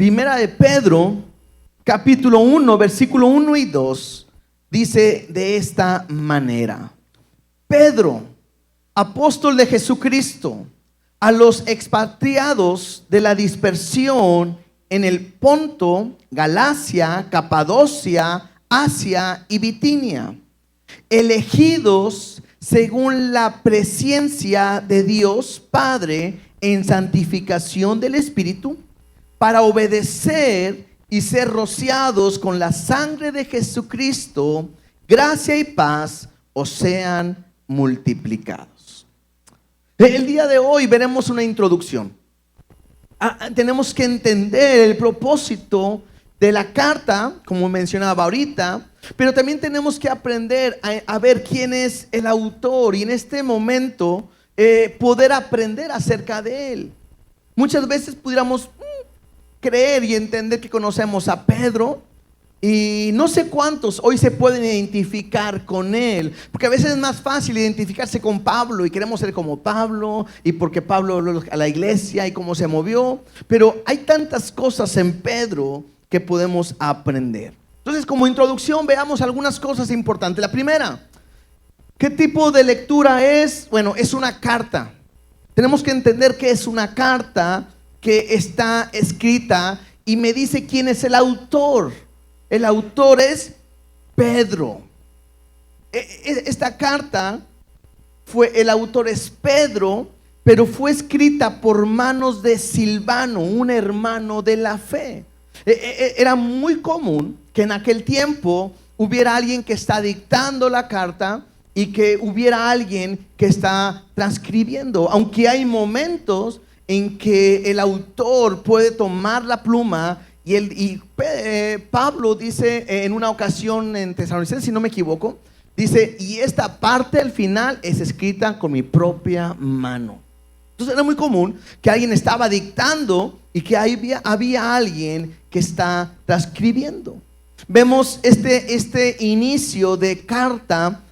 Primera de Pedro, capítulo 1, versículo 1 y 2, dice de esta manera: Pedro, apóstol de Jesucristo, a los expatriados de la dispersión en el Ponto, Galacia, Capadocia, Asia y Bitinia, elegidos según la presciencia de Dios Padre en santificación del Espíritu, para obedecer y ser rociados con la sangre de Jesucristo, gracia y paz os sean multiplicados. El día de hoy veremos una introducción. Tenemos que entender el propósito de la carta, como mencionaba ahorita, pero también tenemos que aprender a ver quién es el autor y en este momento poder aprender acerca de él. Muchas veces pudiéramos creer y entender que conocemos a Pedro, y no sé cuántos hoy se pueden identificar con él, porque a veces es más fácil identificarse con Pablo y queremos ser como Pablo, y porque Pablo a la iglesia y cómo se movió, pero hay tantas cosas en Pedro que podemos aprender. Entonces, como introducción, veamos algunas cosas importantes. La primera, ¿qué tipo de lectura es? Bueno, es una carta. Tenemos que entender que es una carta que está escrita, y me dice quién es el autor. El autor es Pedro. Esta carta el autor es Pedro, pero fue escrita por manos de Silvano, un hermano de la fe. Era muy común que en aquel tiempo hubiera alguien que está dictando la carta y que hubiera alguien que está transcribiendo, aunque hay momentos en que el autor puede tomar la pluma y Pablo dice en una ocasión en Tesalonicenses, si no me equivoco, dice: y esta parte al final es escrita con mi propia mano. Entonces era muy común que alguien estaba dictando y que había alguien que está transcribiendo. Vemos este inicio de carta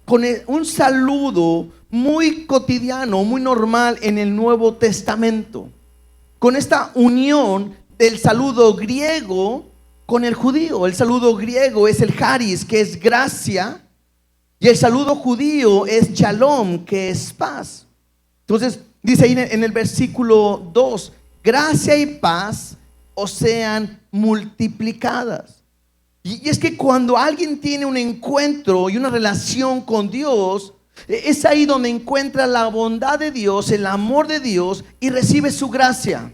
con un saludo muy cotidiano, muy normal en el Nuevo Testamento, con esta unión del saludo griego con el judío. El saludo griego es el charis, que es gracia, y el saludo judío es shalom, que es paz. Entonces dice ahí en el versículo 2: gracia y paz os sean multiplicadas. Y es que cuando alguien tiene un encuentro y una relación con Dios, es ahí donde encuentra la bondad de Dios, el amor de Dios, y recibe su gracia.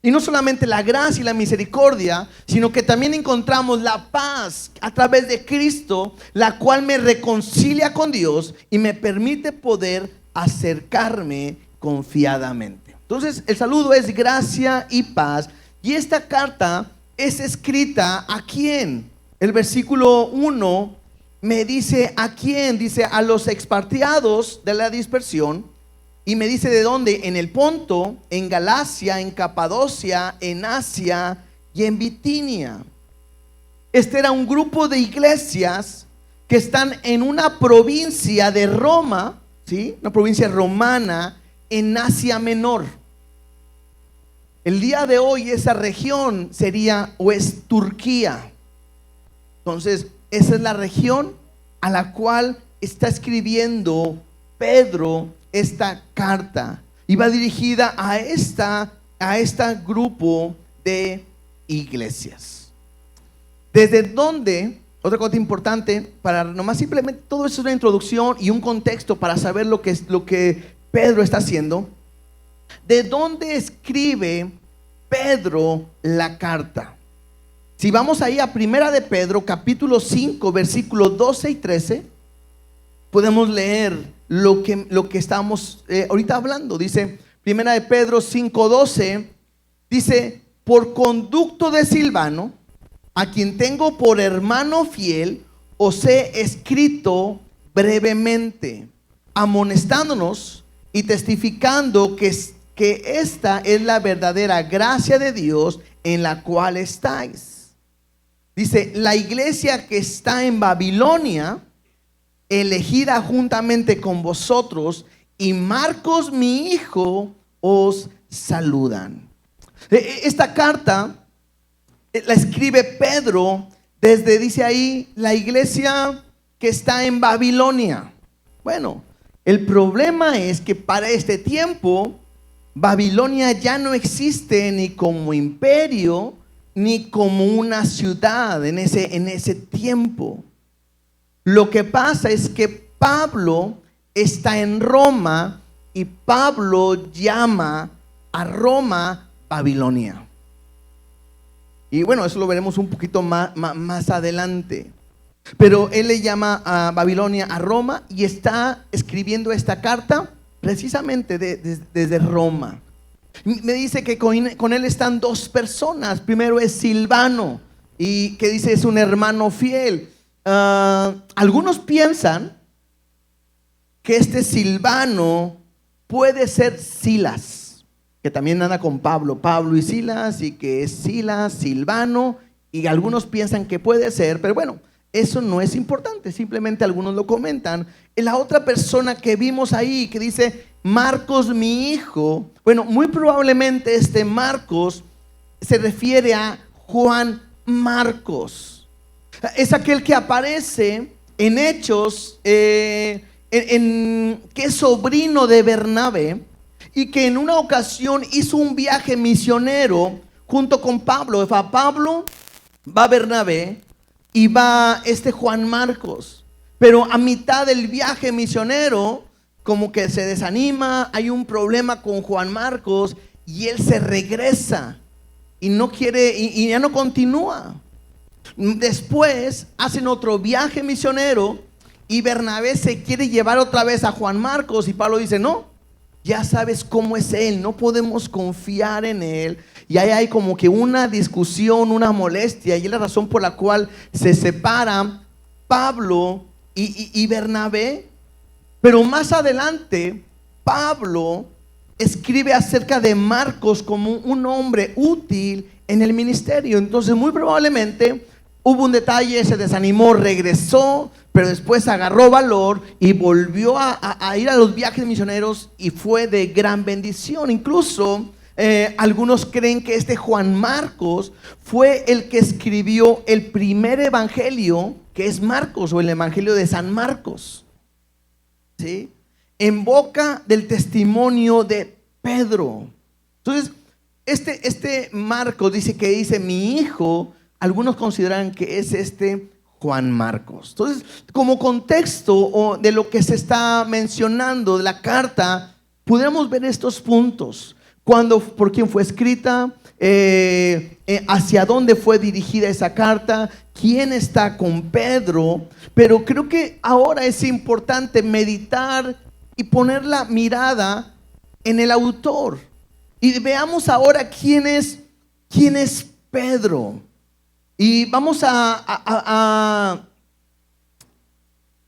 Y no solamente la gracia y la misericordia, sino que también encontramos la paz a través de Cristo, la cual me reconcilia con Dios y me permite poder acercarme confiadamente. Entonces el saludo es gracia y paz. Y esta carta es escrita ¿a quién? El versículo 1 me dice ¿a quién? Dice a los expatriados de la dispersión. Y me dice de dónde: en el Ponto, en Galacia, en Capadocia, en Asia y en Bitinia. Este era un grupo de iglesias que están en una provincia de Roma, ¿sí? Una provincia romana en Asia Menor. El día de hoy esa región sería o es Turquía. Entonces esa es la región a la cual está escribiendo Pedro esta carta, y va dirigida a este grupo de iglesias. Desde donde, otra cosa importante, para nomás simplemente, todo eso es una introducción y un contexto para saber lo que Pedro está haciendo. ¿De dónde escribe Pedro la carta? Si vamos ahí a Primera de Pedro, capítulo 5, versículos 12 y 13, podemos leer lo que estamos ahorita hablando. Dice Primera de Pedro 5:12, dice: por conducto de Silvano, a quien tengo por hermano fiel, os he escrito brevemente, amonestándonos y testificando que esta es la verdadera gracia de Dios en la cual estáis. Dice: la iglesia que está en Babilonia, elegida juntamente con vosotros, y Marcos mi hijo os saludan. Esta carta la escribe Pedro desde, dice ahí, la iglesia que está en Babilonia. Bueno, el problema es que para este tiempo Babilonia ya no existe ni como imperio ni como una ciudad en ese tiempo. Lo que pasa es que Pablo está en Roma y Pablo llama a Roma Babilonia. Y bueno, eso lo veremos un poquito más adelante. Pero él le llama a Babilonia a Roma y está escribiendo esta carta precisamente desde Roma. Me dice que con él están dos personas. Primero es Silvano, y que dice es un hermano fiel. Algunos piensan que este Silvano puede ser Silas, que también anda con Pablo y Silas, y que es Silas, Silvano, y algunos piensan que puede ser, pero bueno, eso no es importante, simplemente algunos lo comentan. La otra persona que vimos ahí, que dice Marcos mi hijo, bueno, muy probablemente este Marcos se refiere a Juan Marcos. Es aquel que aparece en Hechos, que es sobrino de Bernabé, y que en una ocasión hizo un viaje misionero junto con Pablo. Va Pablo, va Bernabé y va este Juan Marcos. Pero a mitad del viaje misionero, como que se desanima, hay un problema con Juan Marcos y él se regresa y no quiere, y ya no continúa. Después hacen otro viaje misionero y Bernabé se quiere llevar otra vez a Juan Marcos, y Pablo dice: no, ya sabes cómo es él, no podemos confiar en él. Y ahí hay como que una discusión, una molestia, y es la razón por la cual se separan Pablo y Bernabé. Pero más adelante Pablo escribe acerca de Marcos como un hombre útil en el ministerio. Entonces muy probablemente hubo un detalle, se desanimó, regresó, pero después agarró valor y volvió a ir a los viajes misioneros, y fue de gran bendición. Incluso algunos creen que este Juan Marcos fue el que escribió el primer evangelio, que es Marcos, o el evangelio de San Marcos, ¿sí? En boca del testimonio de Pedro. Entonces este Marcos dice mi hijo. Algunos consideran que es este Juan Marcos. Entonces, como contexto de lo que se está mencionando de la carta, pudiéramos ver estos puntos: por quién fue escrita, hacia dónde fue dirigida esa carta, quién está con Pedro. Pero creo que ahora es importante meditar y poner la mirada en el autor, y veamos ahora quién es Pedro. Y vamos a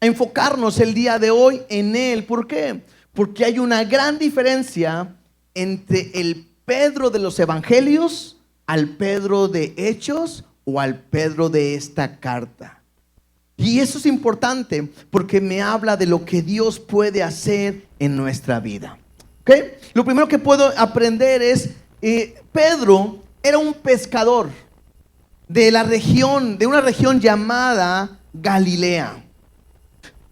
enfocarnos el día de hoy en él. ¿Por qué? Porque hay una gran diferencia entre el Pedro de los evangelios al Pedro de Hechos o al Pedro de esta carta. Y eso es importante porque me habla de lo que Dios puede hacer en nuestra vida. ¿Okay? Lo primero que puedo aprender es Pedro era un pescador de una región llamada Galilea.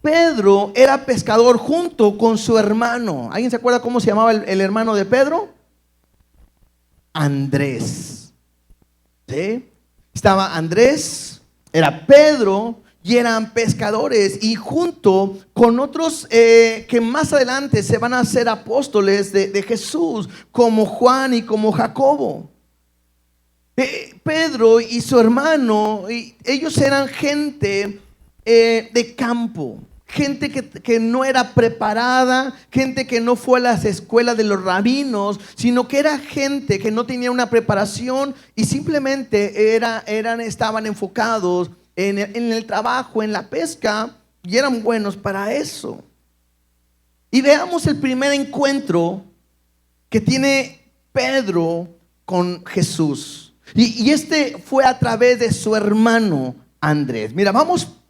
Pedro era pescador junto con su hermano. ¿Alguien se acuerda cómo se llamaba el hermano de Pedro? Andrés. ¿Sí? Estaba Andrés, era Pedro, y eran pescadores, y junto con otros que más adelante se van a hacer apóstoles de Jesús, como Juan y como Jacobo. Pedro y su hermano, ellos eran gente de campo, gente que no era preparada, gente que no fue a las escuelas de los rabinos, sino que era gente que no tenía una preparación y simplemente estaban enfocados en el trabajo, en la pesca, y eran buenos para eso. Y veamos el primer encuentro que tiene Pedro con Jesús. Y este fue a través de su hermano Andrés. Mira,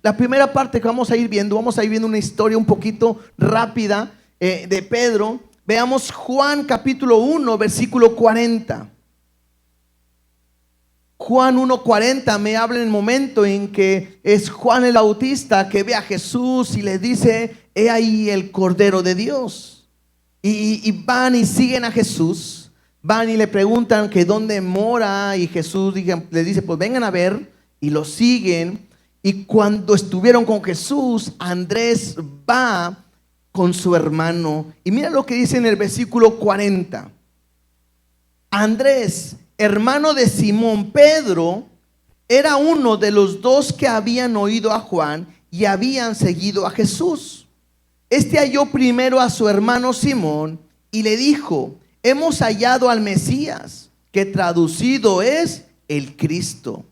la primera parte que vamos a ir viendo una historia un poquito rápida de Pedro. Veamos Juan capítulo 1, versículo 40. Juan 1:40 me habla en el momento en que es Juan el Bautista que ve a Jesús y le dice: he ahí el Cordero de Dios. Y van y siguen a Jesús, van y le preguntan que dónde mora, y Jesús le dice: pues vengan a ver, y lo siguen. Y cuando estuvieron con Jesús, Andrés va con su hermano, y mira lo que dice en el versículo 40. Andrés, hermano de Simón Pedro, era uno de los dos que habían oído a Juan y habían seguido a Jesús. Este halló primero a su hermano Simón y le dijo: hemos hallado al Mesías, que traducido es el Cristo.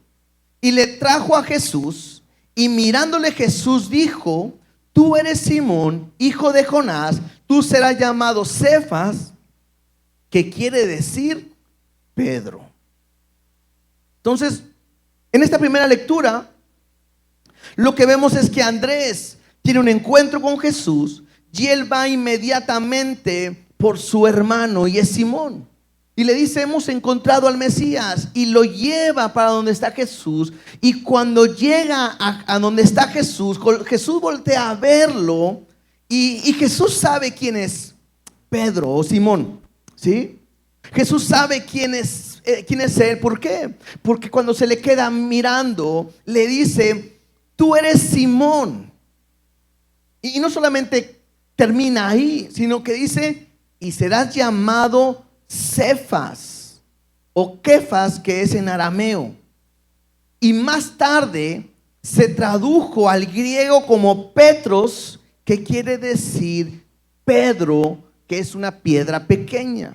Y le trajo a Jesús, y mirándole Jesús dijo: tú eres Simón, hijo de Jonás, tú serás llamado Cefas, que quiere decir Pedro. Entonces, en esta primera lectura, lo que vemos es que Andrés tiene un encuentro con Jesús y él va inmediatamente por su hermano, y es Simón. Y le dice: hemos encontrado al Mesías, y lo lleva para donde está Jesús. Y cuando llega a donde está Jesús, Jesús voltea a verlo, y Jesús sabe quién es Pedro o Simón, ¿sí? Jesús sabe quién es él. ¿Por qué? Porque cuando se le queda mirando, le dice: tú eres Simón. Y no solamente termina ahí, sino que dice: y serás llamado Cefas, o Kefas, que es en arameo. Y más tarde se tradujo al griego como Petros, que quiere decir Pedro, que es una piedra pequeña.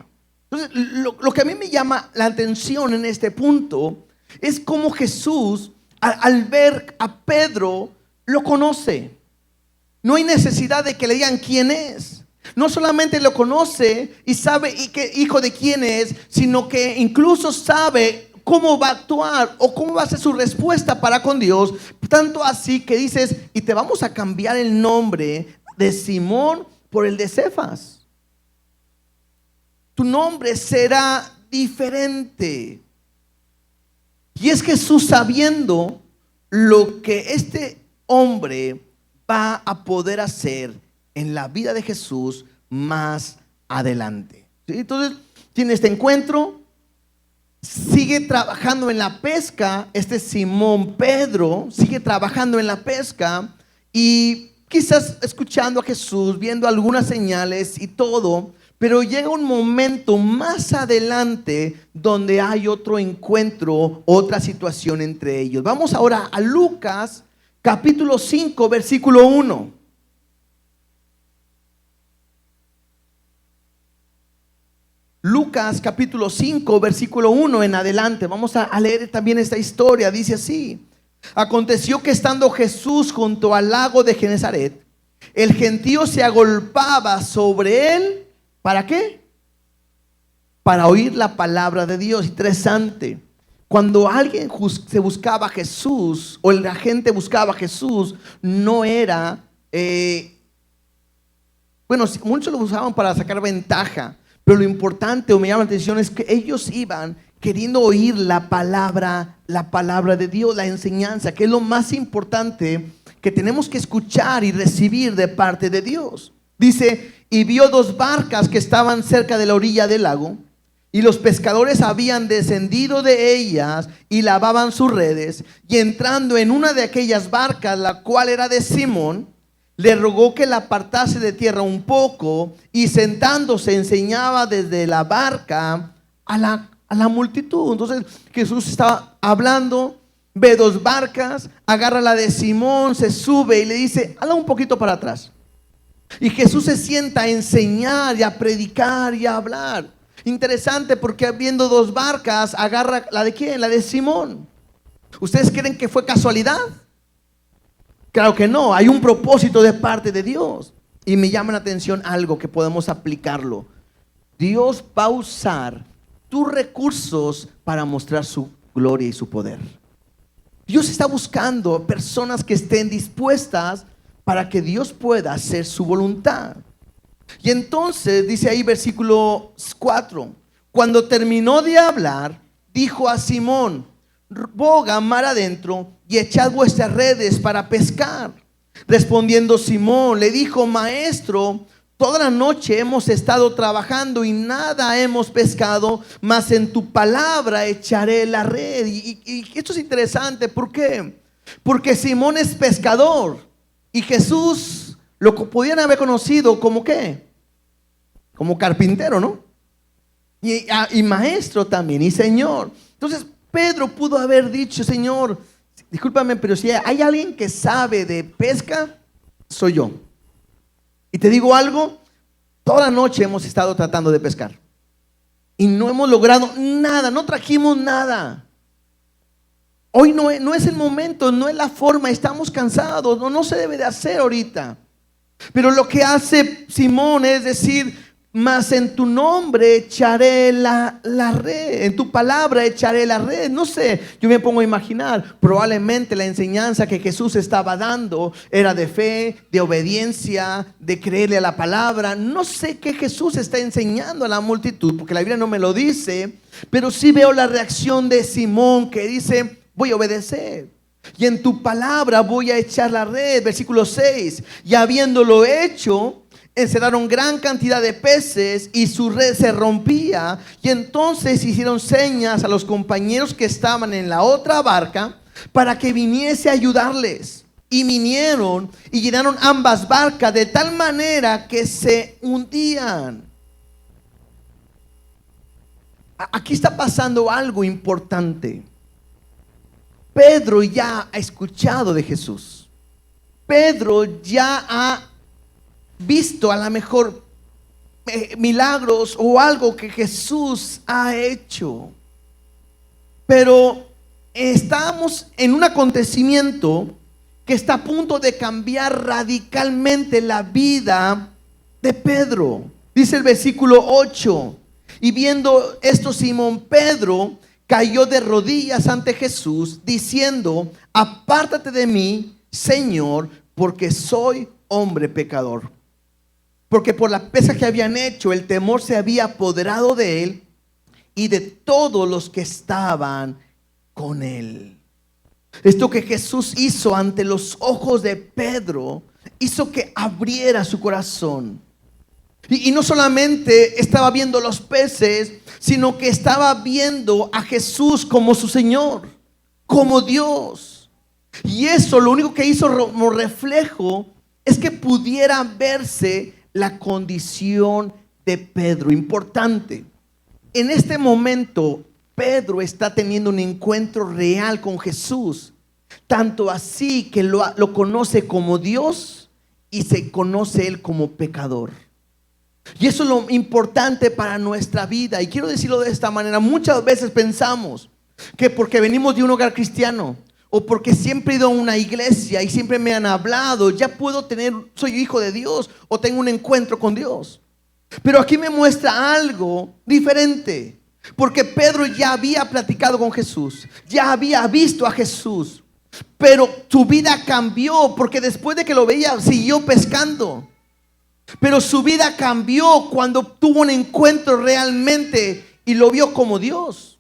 Entonces, lo que a mí me llama la atención en este punto es cómo Jesús, al ver a Pedro, lo conoce. No hay necesidad de que le digan quién es. No solamente lo conoce y sabe que hijo de quién es, sino que incluso sabe cómo va a actuar o cómo va a ser su respuesta para con Dios. Tanto así que dices: y te vamos a cambiar el nombre de Simón por el de Cefas. Tu nombre será diferente. Y es Jesús sabiendo lo que este hombre va a poder hacer en la vida de Jesús más adelante. ¿Sí? Entonces tiene este encuentro, sigue trabajando en la pesca. Este Simón Pedro sigue trabajando en la pesca y quizás escuchando a Jesús, viendo algunas señales y todo. Pero llega un momento más adelante donde hay otro encuentro, otra situación entre ellos. Vamos ahora a Lucas capítulo 5, versículo 1. Lucas capítulo 5, versículo 1 en adelante. Vamos a leer también esta historia. Dice así: aconteció que estando Jesús junto al lago de Genesaret, el gentío se agolpaba sobre él. ¿Para qué? Para oír la palabra de Dios. Interesante. Cuando alguien se buscaba a Jesús, o la gente buscaba a Jesús, no era, muchos lo usaban para sacar ventaja, pero lo importante, o me llama la atención, es que ellos iban queriendo oír la palabra de Dios, la enseñanza, que es lo más importante que tenemos que escuchar y recibir de parte de Dios. Dice: y vio dos barcas que estaban cerca de la orilla del lago, y los pescadores habían descendido de ellas y lavaban sus redes. Y entrando en una de aquellas barcas, la cual era de Simón, le rogó que la apartase de tierra un poco, y sentándose enseñaba desde la barca a la multitud. Entonces Jesús estaba hablando, ve dos barcas, agarra la de Simón, se sube y le dice: hala un poquito para atrás. Y Jesús se sienta a enseñar y a predicar y a hablar. Interesante, porque viendo dos barcas, agarra la de ¿quién? La de Simón. ¿Ustedes creen que fue casualidad? Claro que no, hay un propósito de parte de Dios. Y me llama la atención algo que podemos aplicarlo. Dios va a usar tus recursos para mostrar su gloria y su poder. Dios está buscando personas que estén dispuestas para que Dios pueda hacer su voluntad. Y entonces dice ahí versículo 4: cuando terminó de hablar, dijo a Simón: boga mar adentro y echad vuestras redes para pescar. Respondiendo Simón, le dijo: Maestro, toda la noche hemos estado trabajando y nada hemos pescado, mas en tu palabra echaré la red. Y esto es interesante. ¿Por qué? Porque Simón es pescador y Jesús lo podían haber conocido como ¿qué? Como carpintero, ¿no? Y maestro también, y Señor. Entonces Pedro pudo haber dicho: Señor, discúlpame, pero si hay alguien que sabe de pesca, soy yo. Y te digo algo, toda la noche hemos estado tratando de pescar y no hemos logrado nada, no trajimos nada. Hoy no es el momento, no es la forma, estamos cansados, no se debe de hacer ahorita. Pero lo que hace Simón es decir: mas en tu nombre echaré la red, en tu palabra echaré la red. No sé, yo me pongo a imaginar, probablemente la enseñanza que Jesús estaba dando era de fe, de obediencia, de creerle a la palabra. No sé qué Jesús está enseñando a la multitud, porque la Biblia no me lo dice, pero sí veo la reacción de Simón, que dice: voy a obedecer. Y en tu palabra voy a echar la red. Versículo 6. Y habiéndolo hecho, encerraron gran cantidad de peces y su red se rompía. Y entonces hicieron señas a los compañeros que estaban en la otra barca para que viniese a ayudarles. Y vinieron y llenaron ambas barcas de tal manera que se hundían. Aquí está pasando algo importante. Pedro ya ha escuchado de Jesús. Pedro ya ha visto a lo mejor milagros o algo que Jesús ha hecho. Pero estamos en un acontecimiento que está a punto de cambiar radicalmente la vida de Pedro. Dice el versículo 8: y viendo esto, Simón Pedro cayó de rodillas ante Jesús, diciendo: apártate de mí, Señor, porque soy hombre pecador. Porque por la pesca que habían hecho, el temor se había apoderado de él y de todos los que estaban con él. Esto que Jesús hizo ante los ojos de Pedro hizo que abriera su corazón. Y no solamente estaba viendo los peces, sino que estaba viendo a Jesús como su Señor, como Dios. Y eso lo único que hizo como reflejo es que pudiera verse la condición de Pedro. Importante. En este momento Pedro está teniendo un encuentro real con Jesús, tanto así que lo conoce como Dios y se conoce él como pecador. Y eso es lo importante para nuestra vida. Y quiero decirlo de esta manera: muchas veces pensamos que porque venimos de un hogar cristiano, o porque siempre he ido a una iglesia y siempre me han hablado, ya soy hijo de Dios o tengo un encuentro con Dios. Pero aquí me muestra algo diferente, porque Pedro ya había platicado con Jesús, ya había visto a Jesús, pero su vida cambió, porque después de que lo veía siguió pescando. Pero su vida cambió cuando tuvo un encuentro realmente y lo vio como Dios.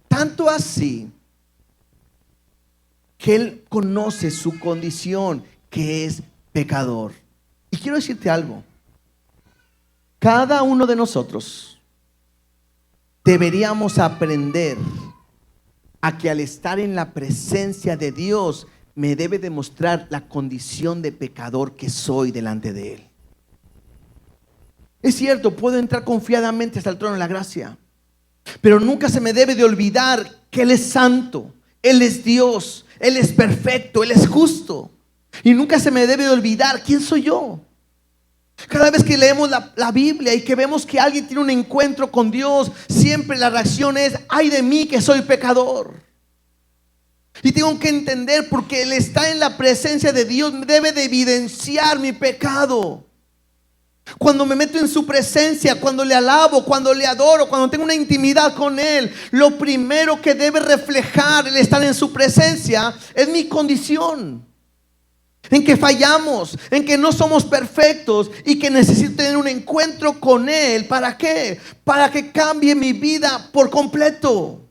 Tanto así que él conoce su condición, que es pecador. Y quiero decirte algo: cada uno de nosotros deberíamos aprender a que al estar en la presencia de Dios me debe demostrar la condición de pecador que soy delante de Él. Es cierto, puedo entrar confiadamente hasta el trono de la gracia, pero nunca se me debe de olvidar que Él es santo, Él es Dios, Él es perfecto, Él es justo. Y nunca se me debe de olvidar quién soy yo. Cada vez que leemos la Biblia y que vemos que alguien tiene un encuentro con Dios, siempre la reacción es: ay de mí que soy pecador. Y tengo que entender, porque Él está en la presencia de Dios, debe de evidenciar mi pecado. Cuando me meto en su presencia, cuando le alabo, cuando le adoro, cuando tengo una intimidad con Él, lo primero que debe reflejar el estar en su presencia es mi condición, en que fallamos, en que no somos perfectos y que necesito tener un encuentro con Él. ¿Para qué? Para que cambie mi vida por completo.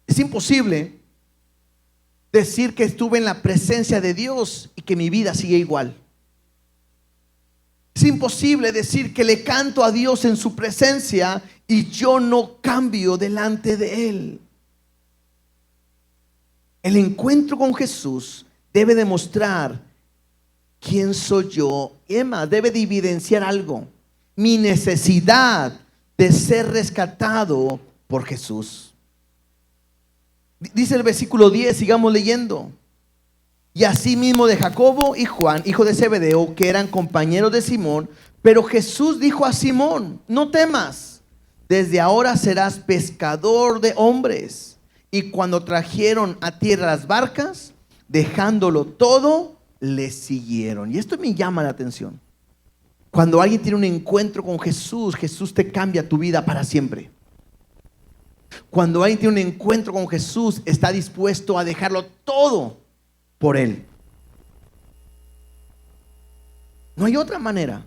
Es imposible decir que estuve en la presencia de Dios y que mi vida sigue igual. Es imposible decir que le canto a Dios en su presencia y yo no cambio delante de Él. El encuentro con Jesús debe demostrar quién soy yo. Emma debe de evidenciar algo: mi necesidad de ser rescatado por Jesús. Dice el versículo 10, sigamos leyendo. Y asimismo de Jacobo y Juan, hijo de Zebedeo, que eran compañeros de Simón. Pero Jesús dijo a Simón: no temas, desde ahora serás pescador de hombres. Y cuando trajeron a tierra las barcas, dejándolo todo, le siguieron. Y esto me llama la atención. Cuando alguien tiene un encuentro con Jesús, Jesús te cambia tu vida para siempre. Cuando alguien tiene un encuentro con Jesús, está dispuesto a dejarlo todo por Él. No hay otra manera.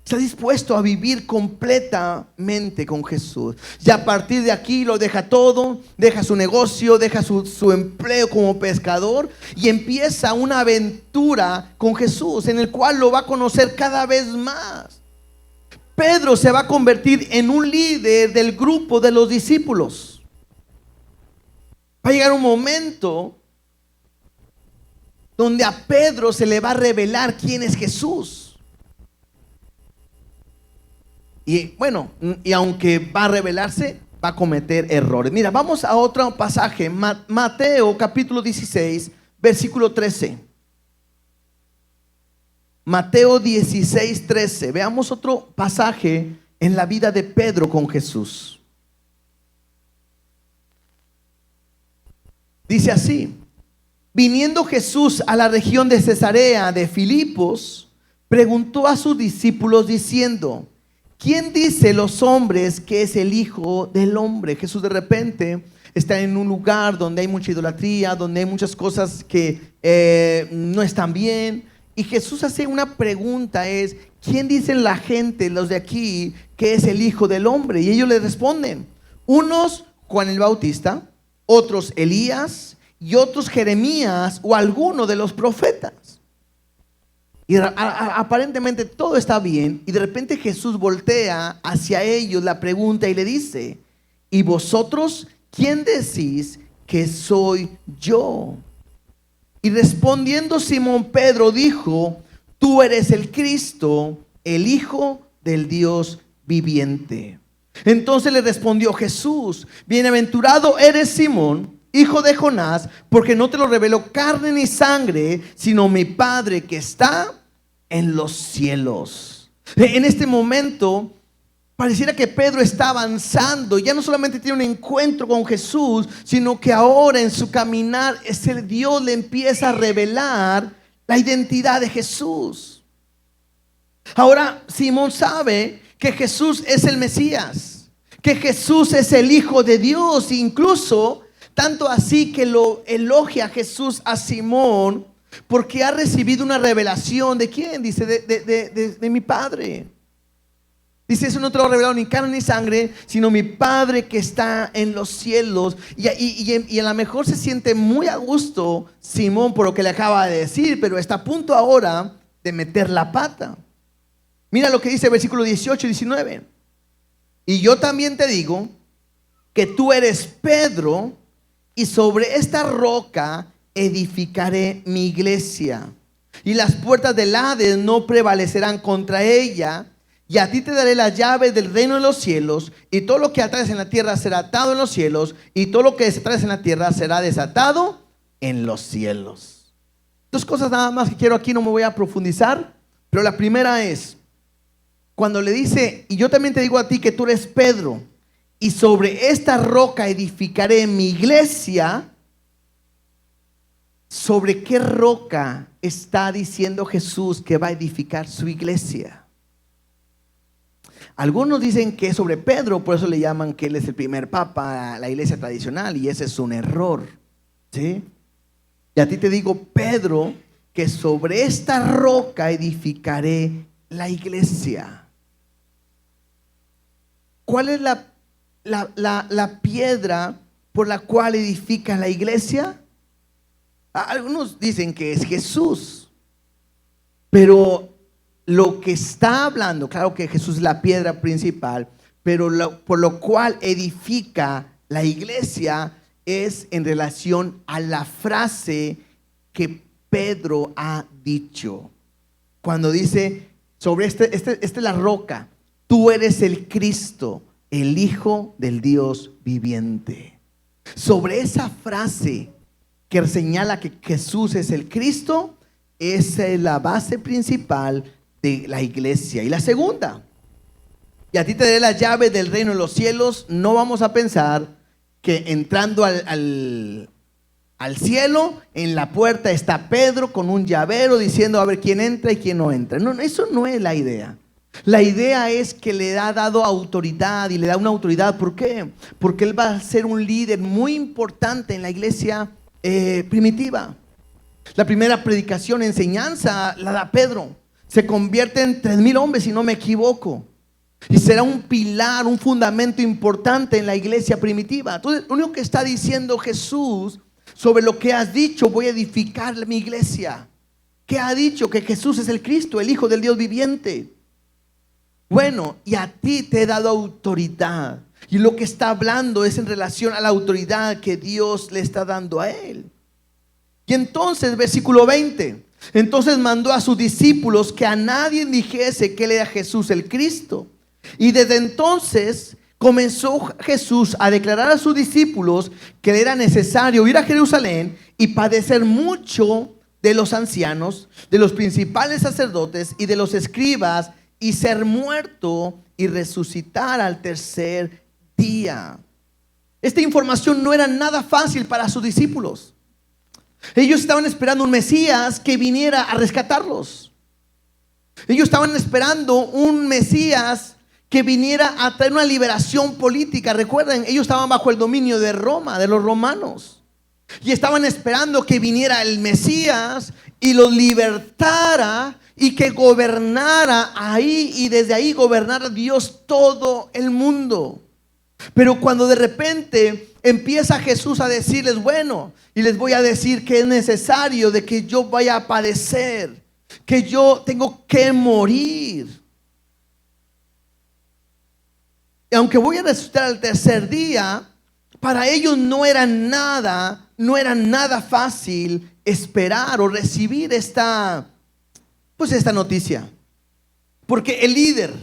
Está dispuesto a vivir completamente con Jesús. Y a partir de aquí lo deja todo, deja su negocio, deja su empleo como pescador y empieza una aventura con Jesús en el cual lo va a conocer cada vez más. Pedro se va a convertir en un líder del grupo de los discípulos. Va a llegar un momento donde a Pedro se le va a revelar quién es Jesús. Y bueno, y aunque va a revelarse, va a cometer errores. Mira, vamos a otro pasaje, Mateo capítulo 16, versículo 13. Mateo 16, 13. Veamos otro pasaje en la vida de Pedro con Jesús. Dice así: viniendo Jesús a la región de Cesarea de Filipos, preguntó a sus discípulos diciendo: ¿quién dice los hombres que es el Hijo del Hombre? Jesús de repente está en un lugar donde hay mucha idolatría, donde hay muchas cosas que no están bien. Y Jesús hace una pregunta, es: ¿quién dicen la gente, los de aquí, que es el Hijo del Hombre? Y ellos le responden: unos Juan el Bautista, otros Elías y otros Jeremías o alguno de los profetas. Y aparentemente todo está bien, y de repente Jesús voltea hacia ellos la pregunta y le dice: ¿y vosotros quién decís que soy yo? Y respondiendo Simón Pedro dijo: tú eres el Cristo, el Hijo del Dios viviente. Entonces le respondió Jesús: bienaventurado eres Simón, hijo de Jonás, porque no te lo reveló carne ni sangre, sino mi Padre que está en los cielos. En este momento pareciera que Pedro está avanzando. Ya no solamente tiene un encuentro con Jesús, sino que ahora en su caminar Dios le empieza a revelar la identidad de Jesús. Ahora Simón sabe que Jesús es el Mesías, que Jesús es el Hijo de Dios. Incluso tanto así que lo elogia Jesús a Simón, porque ha recibido una revelación. ¿De quién? Dice, de mi Padre. Dice: eso no te lo ha revelado ni carne ni sangre, sino mi Padre que está en los cielos. Y a lo mejor se siente muy a gusto Simón por lo que le acaba de decir, pero está a punto ahora de meter la pata. Mira lo que dice el versículo 18 y 19. Y yo también te digo que tú eres Pedro, y sobre esta roca edificaré mi iglesia, y las puertas del Hades no prevalecerán contra ella. Y a ti te daré las llaves del reino de los cielos, y todo lo que atraes en la tierra será atado en los cielos, y todo lo que desatraes en la tierra será desatado en los cielos. Dos cosas nada más que quiero aquí, no me voy a profundizar, pero la primera es cuando le dice: y yo también te digo a ti que tú eres Pedro, y sobre esta roca edificaré mi iglesia. ¿Sobre qué roca está diciendo Jesús que va a edificar su iglesia? Algunos dicen que es sobre Pedro, por eso le llaman que él es el primer papa, la iglesia tradicional, y ese es un error, ¿sí? Y a ti te digo, Pedro, que sobre esta roca edificaré la iglesia. ¿Cuál es la piedra por la cual edifica la iglesia? Algunos dicen que es Jesús, pero lo que está hablando, claro que Jesús es la piedra principal, pero por lo cual edifica la iglesia es en relación a la frase que Pedro ha dicho. Cuando dice, sobre esta es la roca, tú eres el Cristo, el Hijo del Dios viviente. Sobre esa frase que señala que Jesús es el Cristo, esa es la base principal de la iglesia. Y la segunda, y a ti te daré la llave del reino de los cielos. No vamos a pensar que entrando al cielo, en la puerta está Pedro con un llavero diciendo a ver quién entra y quién no entra. No, eso no es la idea. La idea es que le ha dado autoridad, y le da una autoridad. ¿Por qué? Porque él va a ser un líder muy importante en la iglesia primitiva. La primera predicación, enseñanza, la da Pedro. Se convierte en 3,000 hombres, si no me equivoco. Y será un pilar, un fundamento importante en la iglesia primitiva. Entonces, lo único que está diciendo Jesús, sobre lo que has dicho, voy a edificar mi iglesia. ¿Qué ha dicho? Que Jesús es el Cristo, el Hijo del Dios viviente. Bueno, y a ti te he dado autoridad. Y lo que está hablando es en relación a la autoridad que Dios le está dando a él. Y entonces, versículo 20. Entonces mandó a sus discípulos que a nadie dijese que él era Jesús el Cristo. Y desde entonces comenzó Jesús a declarar a sus discípulos que era necesario ir a Jerusalén y padecer mucho de los ancianos, de los principales sacerdotes y de los escribas, y ser muerto y resucitar al tercer día. Esta información no era nada fácil para sus discípulos. Ellos estaban esperando un Mesías que viniera a rescatarlos. Ellos estaban esperando un Mesías que viniera a traer una liberación política. Recuerden, ellos estaban bajo el dominio de Roma, de los romanos. Y estaban esperando que viniera el Mesías y los libertara y que gobernara ahí, y desde ahí gobernara Dios todo el mundo. Pero cuando de repente empieza Jesús a decirles, bueno, y les voy a decir que es necesario de que yo vaya a padecer, que yo tengo que morir. Y aunque voy a resucitar al tercer día, para ellos no era nada fácil esperar o recibir esta noticia. Porque el líder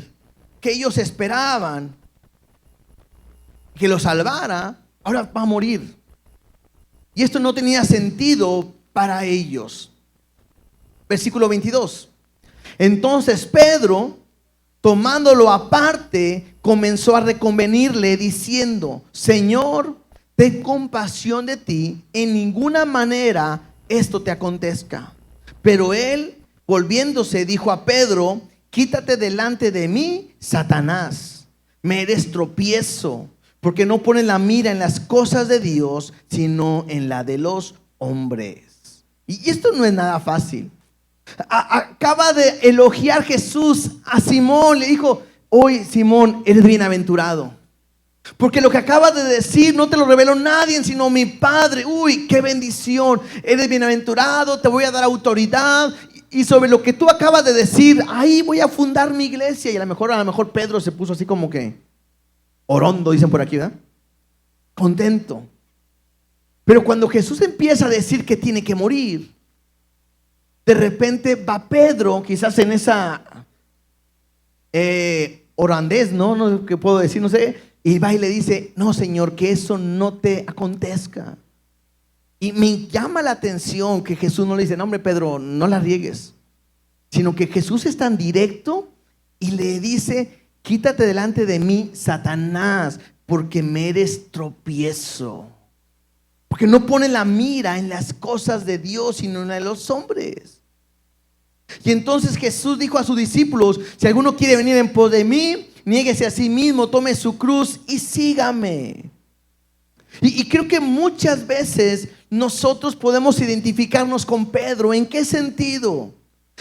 que ellos esperaban que lo salvara, ahora va a morir. Y esto no tenía sentido para ellos. Versículo 22. Entonces Pedro, tomándolo aparte, comenzó a reconvenirle diciendo, Señor, ten compasión de ti, en ninguna manera esto te acontezca. Pero él, volviéndose, dijo a Pedro, quítate delante de mí, Satanás, me eres tropiezo, porque no pones la mira en las cosas de Dios, sino en la de los hombres. Y esto no es nada fácil. Acaba de elogiar Jesús a Simón, le dijo, hoy Simón, eres bienaventurado, porque lo que acabas de decir no te lo reveló nadie sino mi Padre. Uy, qué bendición, eres bienaventurado, te voy a dar autoridad, y sobre lo que tú acabas de decir, ahí voy a fundar mi iglesia. Y a lo mejor Pedro se puso así como que orondo, dicen por aquí, ¿verdad? Contento. Pero cuando Jesús empieza a decir que tiene que morir, de repente va Pedro, quizás en esa holandés, no qué puedo decir, no sé, y va y le dice, no Señor, que eso no te acontezca. Y me llama la atención que Jesús no le dice, no hombre Pedro, no la riegues, sino que Jesús es tan directo y le dice, quítate delante de mí, Satanás, porque me eres tropiezo. Porque no pone la mira en las cosas de Dios, sino en la de los hombres. Y entonces Jesús dijo a sus discípulos, si alguno quiere venir en pos de mí, niéguese a sí mismo, tome su cruz y sígame. Y creo que muchas veces nosotros podemos identificarnos con Pedro. ¿En qué sentido?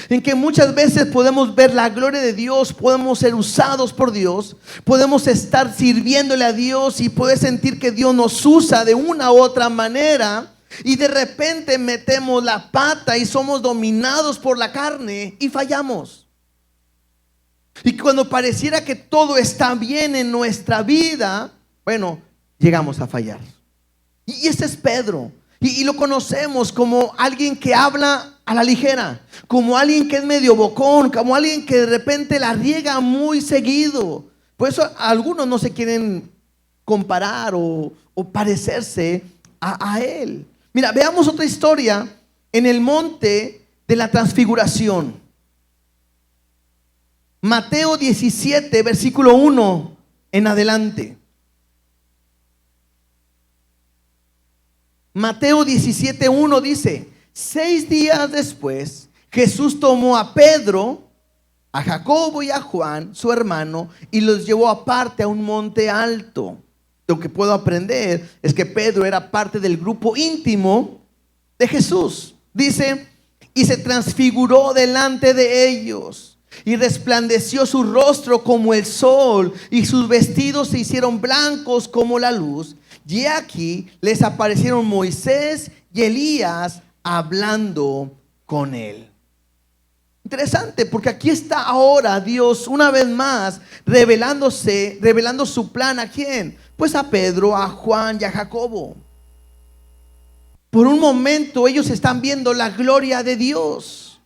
en que muchas veces podemos ver la gloria de Dios, podemos ser usados por Dios, podemos estar sirviéndole a Dios y poder sentir que Dios nos usa de una u otra manera, y de repente metemos la pata y somos dominados por la carne y fallamos. Y cuando pareciera que todo está bien en nuestra vida, bueno, llegamos a fallar. Y ese es Pedro. Y lo conocemos como alguien que habla a la ligera, como alguien que es medio bocón, como alguien que de repente la riega muy seguido. Por eso algunos no se quieren comparar o parecerse a él. Mira, veamos otra historia en el monte de la transfiguración. Mateo 17, versículo 1 en adelante. Mateo 17, 1 dice: 6 días después, Jesús tomó a Pedro, a Jacobo y a Juan, su hermano, y los llevó aparte a un monte alto. Lo que puedo aprender es que Pedro era parte del grupo íntimo de Jesús. Dice: y se transfiguró delante de ellos, y resplandeció su rostro como el sol, y sus vestidos se hicieron blancos como la luz. Y aquí les aparecieron Moisés y Elías hablando con él. Interesante, porque aquí está ahora Dios una vez más revelando su plan. ¿A quién? Pues a Pedro, a Juan y a Jacobo. Por un momento ellos están viendo la gloria de Dios.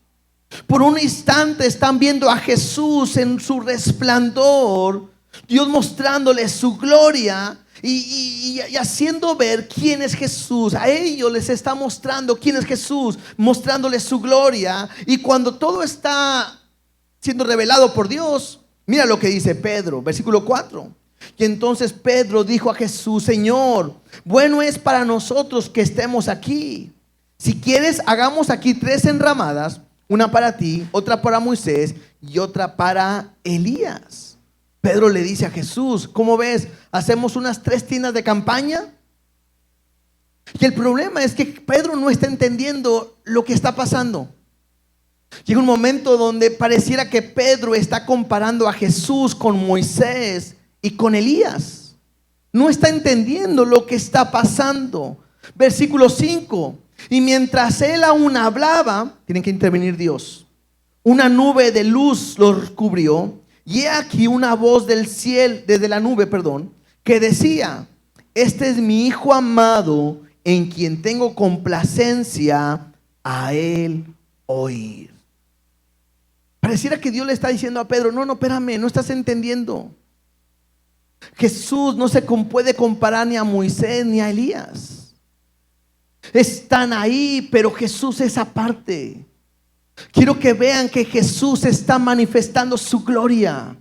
Por un instante están viendo a Jesús en su resplandor, Dios mostrándoles su gloria y haciendo ver quién es Jesús. A ellos les está mostrando quién es Jesús, mostrándoles su gloria. Y cuando todo está siendo revelado por Dios, mira lo que dice Pedro, versículo 4. Y entonces Pedro dijo a Jesús: Señor, bueno es para nosotros que estemos aquí. Si quieres, hagamos aquí 3 enramadas, una para ti, otra para Moisés y otra para Elías. Pedro le dice a Jesús: ¿cómo ves? ¿Hacemos unas 3 tiendas de campaña? Y el problema es que Pedro no está entendiendo lo que está pasando. Llega un momento donde pareciera que Pedro está comparando a Jesús con Moisés y con Elías. No está entendiendo lo que está pasando. Versículo 5. Y mientras él aún hablaba, tiene que intervenir Dios, una nube de luz los cubrió. Y he aquí una voz del cielo, desde la nube, que decía: este es mi Hijo amado, en quien tengo complacencia, a él oír. Pareciera que Dios le está diciendo a Pedro: no, espérame, no estás entendiendo. Jesús no se puede comparar ni a Moisés ni a Elías. Están ahí, pero Jesús es aparte. Quiero que vean que Jesús está manifestando su gloria.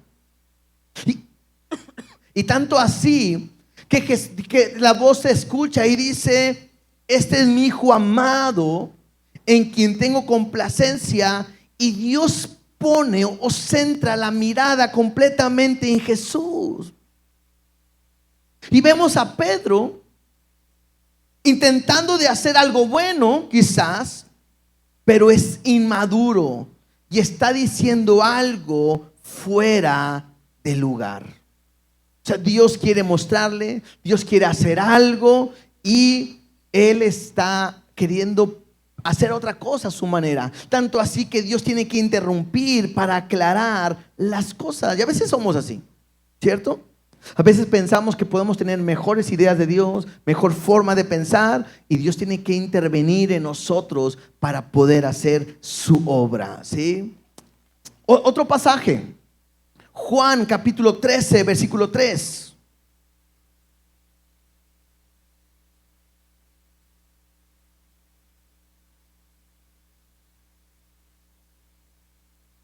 Y tanto así que la voz se escucha y dice: este es mi Hijo amado, en quien tengo complacencia. Y Dios pone o centra la mirada completamente en Jesús. Y vemos a Pedro intentando de hacer algo bueno, quizás, pero es inmaduro y está diciendo algo fuera de lugar. O sea, Dios quiere mostrarle, Dios quiere hacer algo y él está queriendo hacer otra cosa a su manera. Tanto así que Dios tiene que interrumpir para aclarar las cosas. Y a veces somos así, ¿cierto? A veces pensamos que podemos tener mejores ideas de Dios, mejor forma de pensar, y Dios tiene que intervenir en nosotros para poder hacer su obra, ¿sí? Otro pasaje, Juan capítulo 13, versículo 3.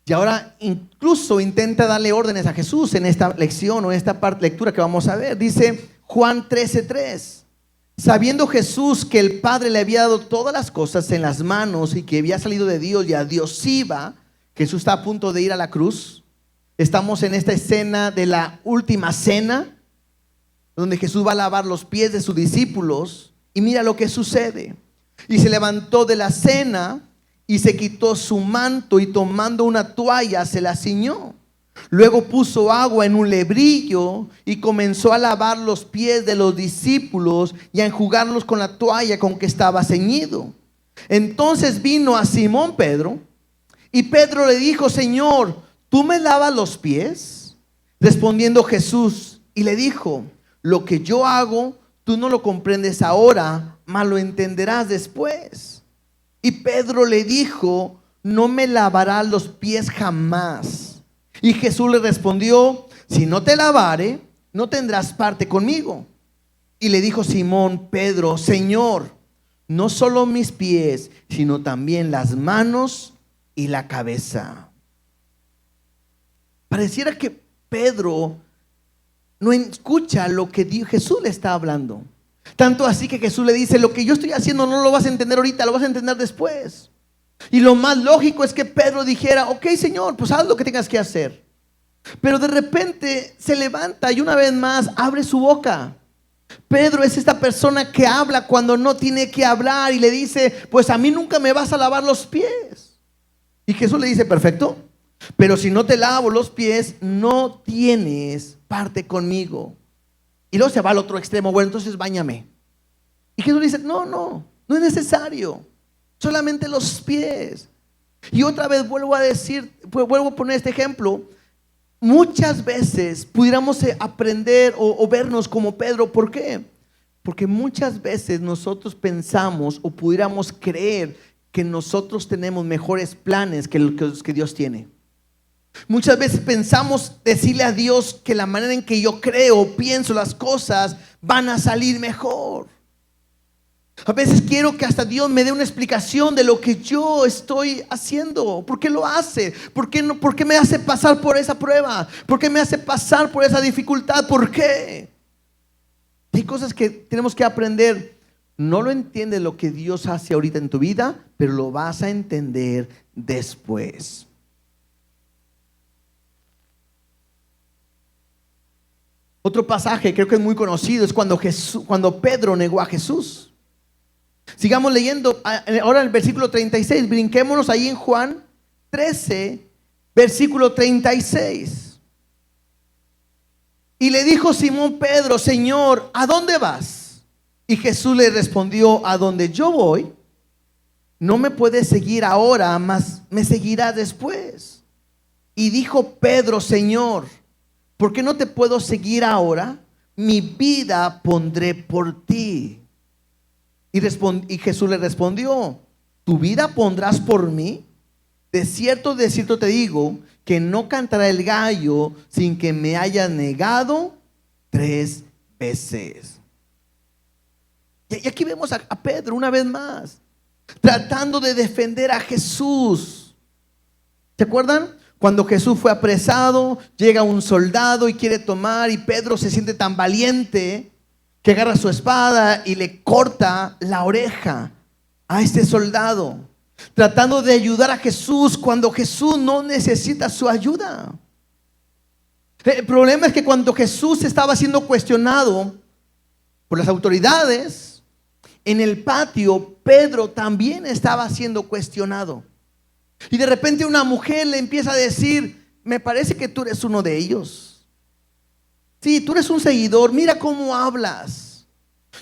Y ahora incluso intenta darle órdenes a Jesús en esta lección o en esta lectura que vamos a ver. Dice Juan 13:3. Sabiendo Jesús que el Padre le había dado todas las cosas en las manos y que había salido de Dios y a Dios iba, Jesús está a punto de ir a la cruz. Estamos en esta escena de la última cena, donde Jesús va a lavar los pies de sus discípulos. Y mira lo que sucede. Y se levantó de la cena y se quitó su manto y tomando una toalla se la ciñó. Luego puso agua en un lebrillo y comenzó a lavar los pies de los discípulos y a enjugarlos con la toalla con que estaba ceñido. Entonces vino a Simón Pedro y Pedro le dijo: Señor, ¿tú me lavas los pies? Respondiendo Jesús y le dijo: lo que yo hago, tú no lo comprendes ahora, mas lo entenderás después. Y Pedro le dijo: no me lavarás los pies jamás. Y Jesús le respondió: si no te lavare, no tendrás parte conmigo. Y le dijo Simón Pedro: Señor, no solo mis pies, sino también las manos y la cabeza. Pareciera que Pedro no escucha lo que Jesús le está hablando. Tanto así que Jesús le dice: lo que yo estoy haciendo no lo vas a entender ahorita, lo vas a entender después. Y lo más lógico es que Pedro dijera: ok, Señor, pues haz lo que tengas que hacer. Pero de repente se levanta y una vez más abre su boca. Pedro es esta persona que habla cuando no tiene que hablar y le dice: pues a mí nunca me vas a lavar los pies. Y Jesús le dice: perfecto, pero si no te lavo los pies, no tienes parte conmigo. Y luego se va al otro extremo: bueno, entonces báñame. Y Jesús le dice: no es necesario, solamente los pies. Y otra vez vuelvo a decir, vuelvo a poner este ejemplo. Muchas veces pudiéramos aprender o vernos como Pedro. ¿Por qué? Porque muchas veces nosotros pensamos o pudiéramos creer que nosotros tenemos mejores planes que los que Dios tiene. Muchas veces pensamos decirle a Dios que la manera en que yo creo, pienso las cosas van a salir mejor. A veces quiero que hasta Dios me dé una explicación de lo que yo estoy haciendo. ¿Por qué lo hace? ¿Por qué me hace pasar por esa prueba? ¿Por qué me hace pasar por esa dificultad? ¿Por qué? Hay cosas que tenemos que aprender. No lo entiendes lo que Dios hace ahorita en tu vida, pero lo vas a entender después. Otro pasaje creo que es muy conocido es cuando Pedro negó a Jesús. Sigamos leyendo ahora el versículo 36. Brinquémonos ahí en Juan 13, versículo 36. Y le dijo Simón Pedro: Señor, ¿a dónde vas? Y Jesús le respondió: a donde yo voy, no me puedes seguir ahora, mas me seguirás después. Y dijo Pedro: Señor, ¿por qué no te puedo seguir ahora? Mi vida pondré por ti. Y Jesús le respondió: ¿tu vida pondrás por mí? De cierto te digo, que no cantará el gallo sin que me haya negado 3 veces. Y aquí vemos a Pedro una vez más, tratando de defender a Jesús. ¿Se acuerdan? Cuando Jesús fue apresado, llega un soldado y quiere tomar, y Pedro se siente tan valiente que agarra su espada y le corta la oreja a este soldado, tratando de ayudar a Jesús cuando Jesús no necesita su ayuda. El problema es que cuando Jesús estaba siendo cuestionado por las autoridades en el patio, Pedro también estaba siendo cuestionado. Y de repente una mujer le empieza a decir: me parece que tú eres uno de ellos. Sí, tú eres un seguidor, mira cómo hablas.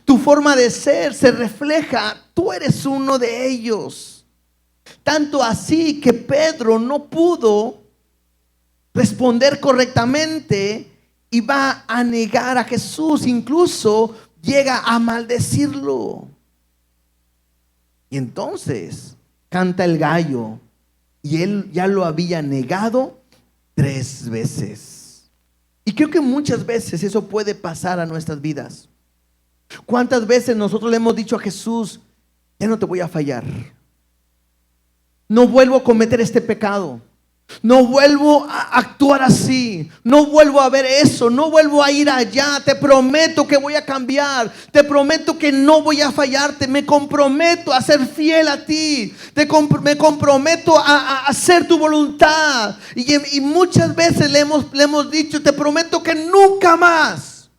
Tu forma de ser se refleja, tú eres uno de ellos. Tanto así que Pedro no pudo responder correctamente y va a negar a Jesús, incluso llega a maldecirlo. Y entonces canta el gallo y él ya lo había negado 3 veces. Y creo que muchas veces eso puede pasar a nuestras vidas. ¿Cuántas veces nosotros le hemos dicho a Jesús: ya no te voy a fallar, no vuelvo a cometer este pecado, no vuelvo a actuar así, no vuelvo a ver eso, no vuelvo a ir allá, te prometo que voy a cambiar, te prometo que no voy a fallarte, me comprometo a ser fiel a ti, me comprometo a hacer tu voluntad? Y muchas veces le hemos dicho: te prometo que nunca más.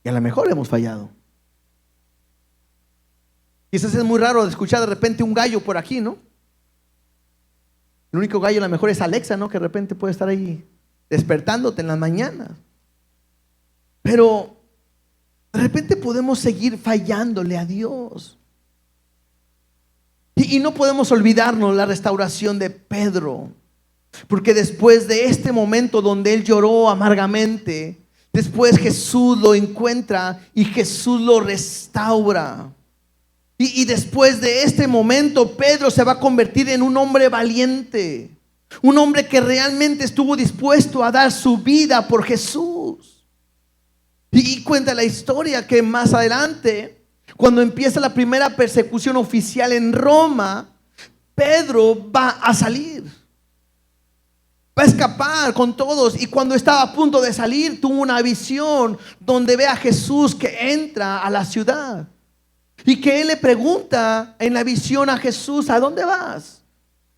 Y a lo mejor hemos fallado. Quizás es muy raro de escuchar de repente un gallo por aquí, ¿no? El único gallo a lo mejor es Alexa, ¿no? Que de repente puede estar ahí despertándote en las mañanas. Pero de repente podemos seguir fallándole a Dios. Y no podemos olvidarnos la restauración de Pedro. Porque después de este momento donde él lloró amargamente, después Jesús lo encuentra y Jesús lo restaura. Y después de este momento, Pedro se va a convertir en un hombre valiente. Un hombre que realmente estuvo dispuesto a dar su vida por Jesús. Y cuenta la historia que más adelante, cuando empieza la primera persecución oficial en Roma, Pedro va a salir. Va a escapar con todos. Y cuando estaba a punto de salir, tuvo una visión donde ve a Jesús que entra a la ciudad. Y que él le pregunta en la visión a Jesús: ¿a dónde vas?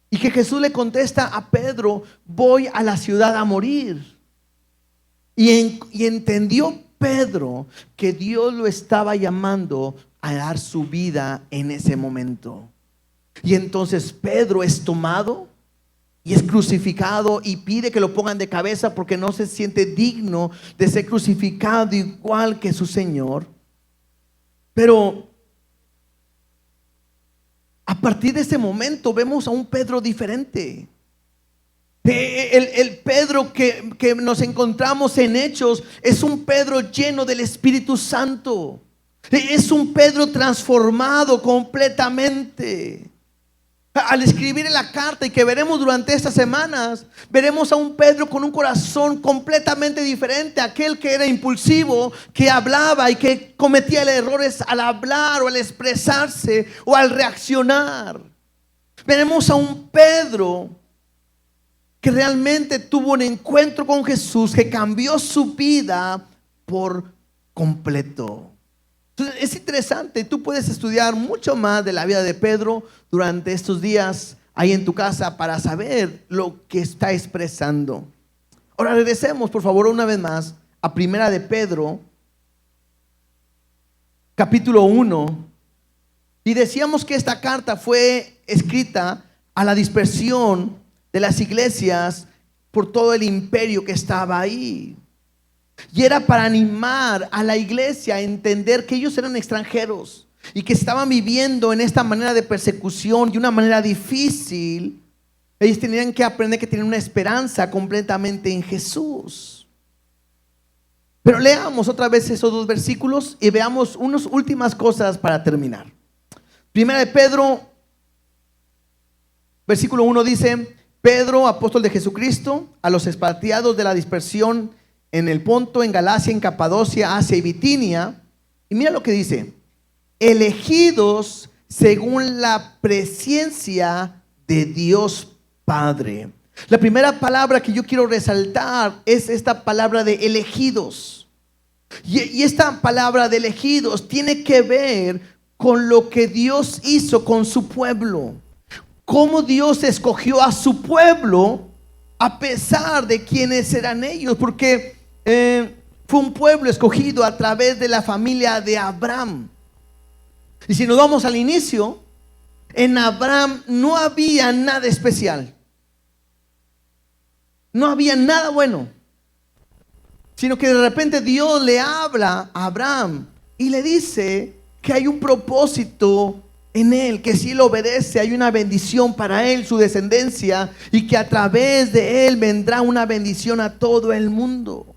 Y que Jesús le contesta a Pedro: voy a la ciudad a morir. Y entendió Pedro que Dios lo estaba llamando a dar su vida en ese momento. Y entonces Pedro es tomado y es crucificado y pide que lo pongan de cabeza porque no se siente digno de ser crucificado igual que su Señor. Pero a partir de ese momento vemos a un Pedro diferente. El Pedro que nos encontramos en Hechos es un Pedro lleno del Espíritu Santo. Es un Pedro transformado completamente. Al escribir en la carta, y que veremos durante estas semanas, veremos a un Pedro con un corazón completamente diferente. Aquel que era impulsivo, que hablaba y que cometía errores al hablar o al expresarse o al reaccionar. Veremos a un Pedro que realmente tuvo un encuentro con Jesús, que cambió su vida por completo. Entonces, es interesante. Tú puedes estudiar mucho más de la vida de Pedro durante estos días ahí en tu casa para saber lo que está expresando. Ahora regresemos por favor una vez más a Primera de Pedro, capítulo 1. Y decíamos que esta carta fue escrita a la dispersión de las iglesias por todo el imperio que estaba ahí. Y era para animar a la iglesia a entender que ellos eran extranjeros y que estaban viviendo en esta manera de persecución de una manera difícil. Ellos tenían que aprender que tenían una esperanza completamente en Jesús. Pero leamos otra vez esos dos versículos y veamos unas últimas cosas para terminar. Primera de Pedro, versículo 1 dice: Pedro, apóstol de Jesucristo, a los expatriados de la dispersión en el Ponto, en Galacia, en Capadocia, Asia y Bitinia. Y mira lo que dice: elegidos según la presciencia de Dios Padre. La primera palabra que yo quiero resaltar es esta palabra de elegidos. Y esta palabra de elegidos tiene que ver con lo que Dios hizo con su pueblo. Cómo Dios escogió a su pueblo a pesar de quienes eran ellos. Porque fue un pueblo escogido a través de la familia de Abraham. Y si nos vamos al inicio, en Abraham no había nada especial. No había nada bueno. Sino que de repente Dios le habla a Abraham y le dice que hay un propósito en él, que si él obedece hay una bendición para él, su descendencia, y que a través de él vendrá una bendición a todo el mundo.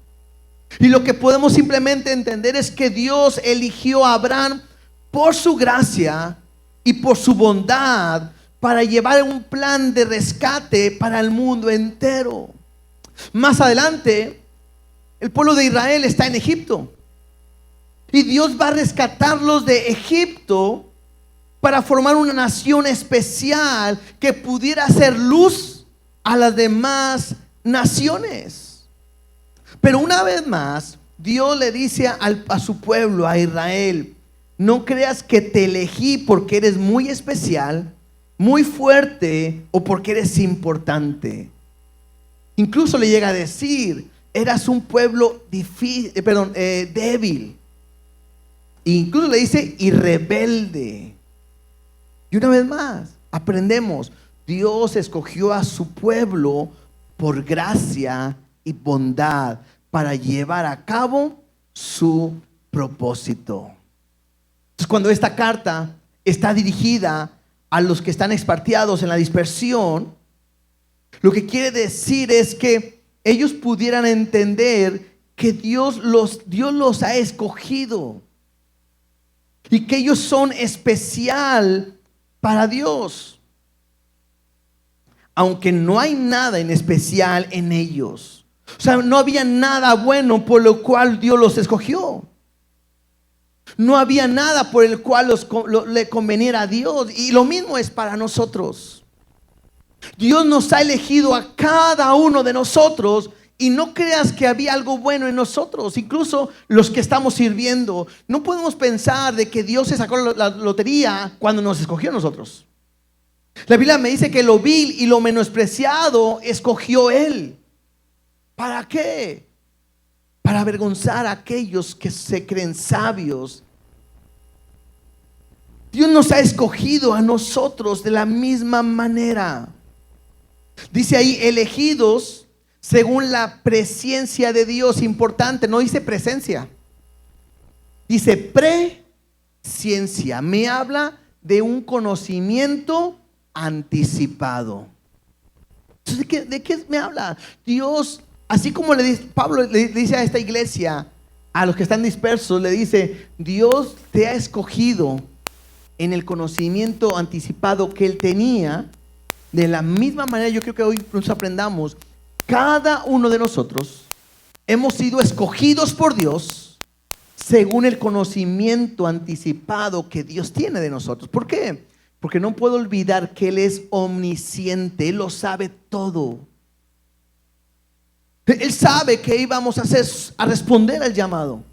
Y lo que podemos simplemente entender es que Dios eligió a Abraham por su gracia y por su bondad para llevar un plan de rescate para el mundo entero. Más adelante, el pueblo de Israel está en Egipto y Dios va a rescatarlos de Egipto para formar una nación especial que pudiera hacer luz a las demás naciones. Pero una vez más, Dios le dice a su pueblo, a Israel: no creas que te elegí porque eres muy especial, muy fuerte o porque eres importante. Incluso le llega a decir: eras un pueblo débil. E incluso le dice: y rebelde. Y una vez más, aprendemos, Dios escogió a su pueblo por gracia y bondad para llevar a cabo su propósito. Entonces, cuando esta carta está dirigida a los que están expatriados en la dispersión, lo que quiere decir es que ellos pudieran entender que Dios los ha escogido y que ellos son especial para Dios, aunque no hay nada en especial en ellos. O sea, no había nada bueno por lo cual Dios los escogió. No había nada por el cual le conveniera a Dios. Y lo mismo es para nosotros. Dios nos ha elegido a cada uno de nosotros. Y no creas que había algo bueno en nosotros. Incluso los que estamos sirviendo, no podemos pensar de que Dios se sacó la lotería cuando nos escogió a nosotros. La Biblia me dice que lo vil y lo menospreciado escogió Él. ¿Para qué? Para avergonzar a aquellos que se creen sabios. Dios nos ha escogido a nosotros de la misma manera. Dice ahí, elegidos según la presencia de Dios. Importante, no dice presencia, dice presciencia. Me habla de un conocimiento anticipado. Entonces, ¿de qué me habla? Dios, así como Pablo le dice a esta iglesia, a los que están dispersos, le dice, Dios te ha escogido en el conocimiento anticipado que Él tenía. De la misma manera, yo creo que hoy nos aprendamos, cada uno de nosotros hemos sido escogidos por Dios según el conocimiento anticipado que Dios tiene de nosotros. ¿Por qué? Porque no puedo olvidar que Él es omnisciente, Él lo sabe todo. Él sabe que íbamos a responder al llamado.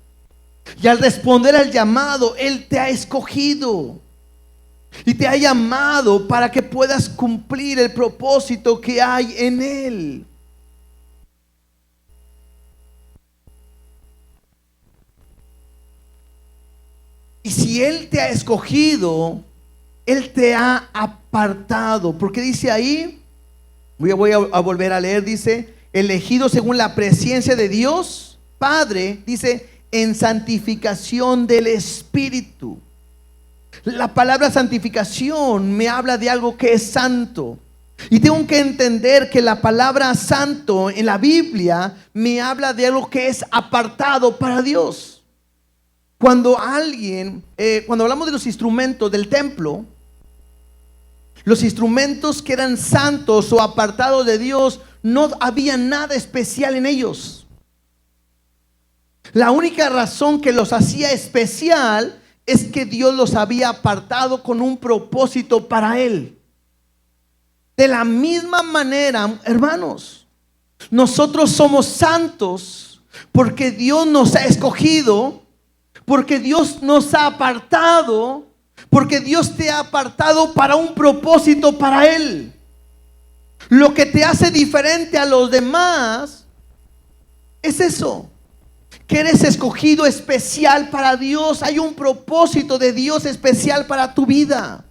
Y al responder al llamado, Él te ha escogido y te ha llamado para que puedas cumplir el propósito que hay en Él. Y si Él te ha escogido, Él te ha apartado. Porque dice ahí, voy a volver a leer, dice, elegido según la presencia de Dios Padre, dice, en santificación del Espíritu. La palabra santificación me habla de algo que es santo. Y tengo que entender que la palabra santo en la Biblia me habla de algo que es apartado para Dios. Cuando hablamos de los instrumentos del templo, los instrumentos que eran santos o apartados de Dios, no había nada especial en ellos. La única razón que los hacía especial es que Dios los había apartado con un propósito para Él. De la misma manera, hermanos, nosotros somos santos porque Dios nos ha escogido, porque Dios nos ha apartado, porque Dios te ha apartado para un propósito para Él. Lo que te hace diferente a los demás es eso, que eres escogido especial para Dios. Hay un propósito de Dios especial para tu vida.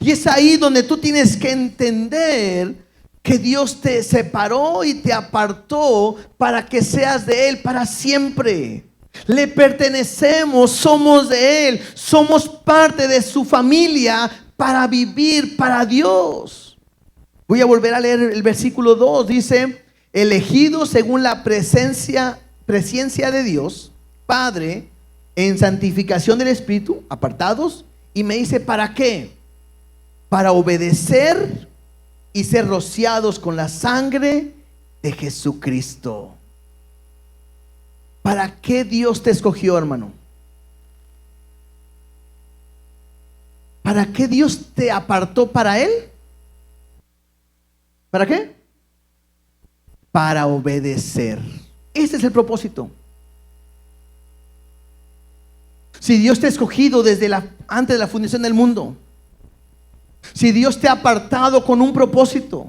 Y es ahí donde tú tienes que entender que Dios te separó y te apartó para que seas de Él para siempre. Le pertenecemos, somos de Él, somos parte de su familia para vivir para Dios. Voy a volver a leer el versículo 2, dice, elegidos según la presencia de Dios Padre en santificación del Espíritu, apartados, y me dice, ¿para qué? Para obedecer y ser rociados con la sangre de Jesucristo. ¿Para qué Dios te escogió, hermano? ¿Para qué Dios te apartó para Él? ¿Para qué? Para obedecer. Ese es el propósito. Si Dios te ha escogido antes de la fundación del mundo, si Dios te ha apartado con un propósito,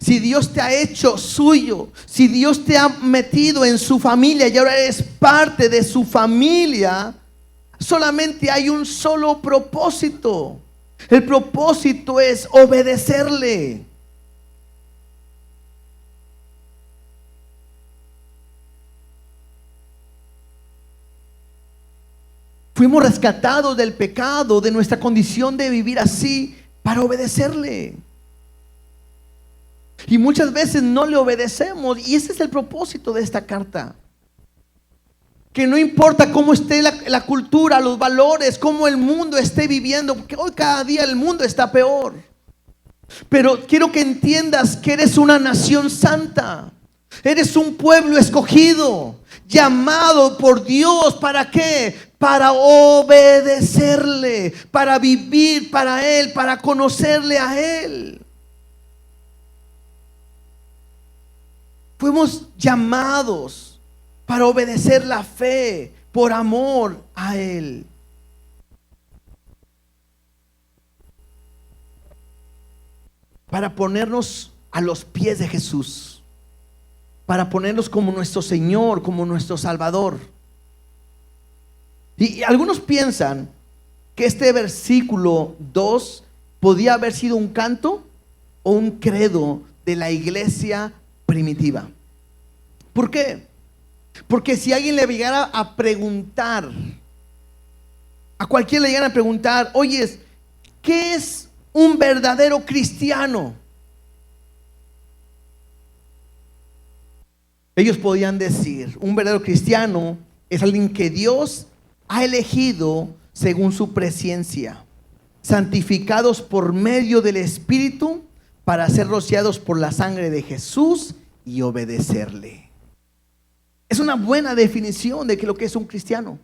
si Dios te ha hecho suyo, si Dios te ha metido en su familia y ahora eres parte de su familia, solamente hay un solo propósito. El propósito es obedecerle. Fuimos rescatados del pecado, de nuestra condición de vivir así, para obedecerle. Y muchas veces no le obedecemos, y ese es el propósito de esta carta. Que no importa cómo esté la cultura, los valores, cómo el mundo esté viviendo, porque hoy cada día el mundo está peor. Pero quiero que entiendas que eres una nación santa. Eres un pueblo escogido, llamado por Dios. ¿Para qué? Para obedecerle, para vivir para Él, para conocerle a Él. Fuimos llamados para obedecer la fe por amor a Él. Para ponernos a los pies de Jesús. Para ponernos como nuestro Señor, como nuestro Salvador. Y algunos piensan que este versículo 2 podía haber sido un canto o un credo de la iglesia primitiva. ¿Por qué? Porque si alguien le llegara a preguntar, a cualquiera le llegara a preguntar, oye, ¿qué es un verdadero cristiano? Ellos podían decir, un verdadero cristiano es alguien que Dios ha elegido según su presciencia, santificados por medio del Espíritu para ser rociados por la sangre de Jesús y obedecerle. Es una buena definición de lo que es un cristiano.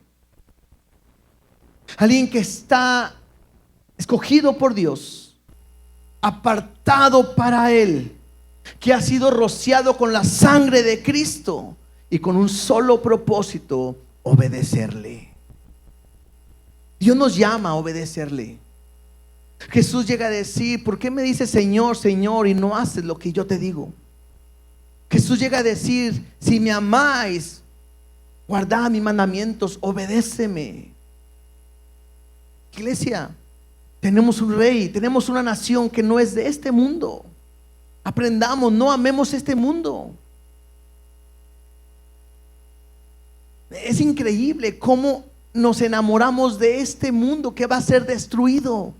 Alguien que está escogido por Dios, apartado para Él, que ha sido rociado con la sangre de Cristo y con un solo propósito: obedecerle. Dios nos llama a obedecerle. Jesús llega a decir, ¿por qué me dices Señor, Señor y no haces lo que yo te digo? Jesús llega a decir, si me amáis, guardad mis mandamientos, obedéceme. Iglesia, tenemos un rey, tenemos una nación que no es de este mundo. Aprendamos, no amemos este mundo. Es increíble cómo nos enamoramos de este mundo que va a ser destruido.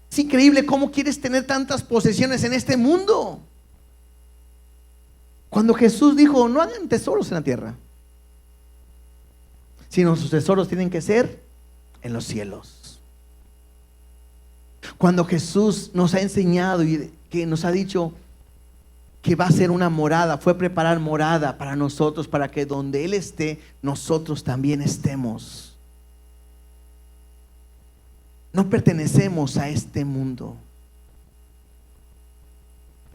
Es increíble cómo quieres tener tantas posesiones en este mundo, cuando Jesús dijo, no hagan tesoros en la tierra, sino sus tesoros tienen que ser en los cielos. Cuando Jesús nos ha enseñado y que nos ha dicho que va a ser una morada, fue preparar morada para nosotros, para que donde Él esté, nosotros también estemos. No pertenecemos a este mundo.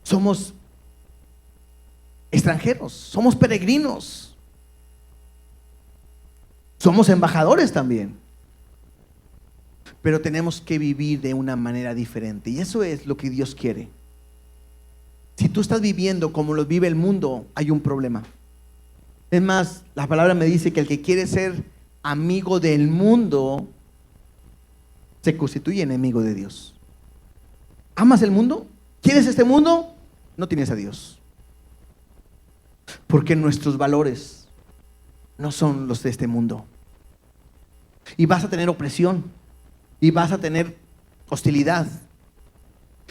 Somos extranjeros, somos peregrinos, somos embajadores también. Pero tenemos que vivir de una manera diferente, y eso es lo que Dios quiere. Si tú estás viviendo como lo vive el mundo, hay un problema. Es más, la palabra me dice que el que quiere ser amigo del mundo se constituye enemigo de Dios. ¿Amas el mundo? ¿Quieres este mundo? No tienes a Dios. Porque nuestros valores no son los de este mundo. Y vas a tener opresión. Y vas a tener hostilidad.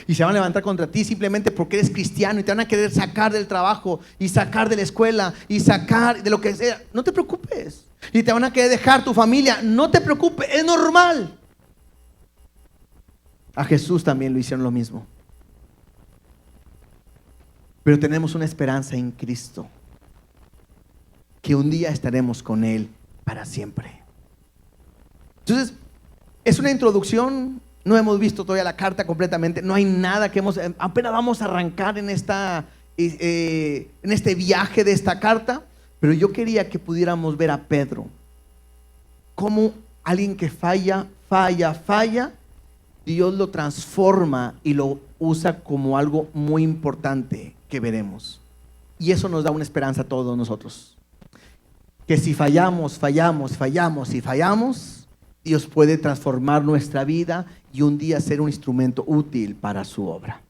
Y se van a levantar contra ti simplemente porque eres cristiano. Y te van a querer sacar del trabajo, y sacar de la escuela, y sacar de lo que sea. No te preocupes. Y te van a querer dejar tu familia. No te preocupes, es normal. A Jesús también lo hicieron lo mismo. Pero tenemos una esperanza en Cristo, que un día estaremos con Él para siempre. Entonces, es una introducción. No hemos visto todavía la carta completamente. No hay nada que apenas vamos a arrancar en este viaje de esta carta. Pero yo quería que pudiéramos ver a Pedro como alguien que falla. Dios lo transforma y lo usa como algo muy importante que veremos. Y eso nos da una esperanza a todos nosotros. Que si fallamos, Dios puede transformar nuestra vida y un día ser un instrumento útil para su obra.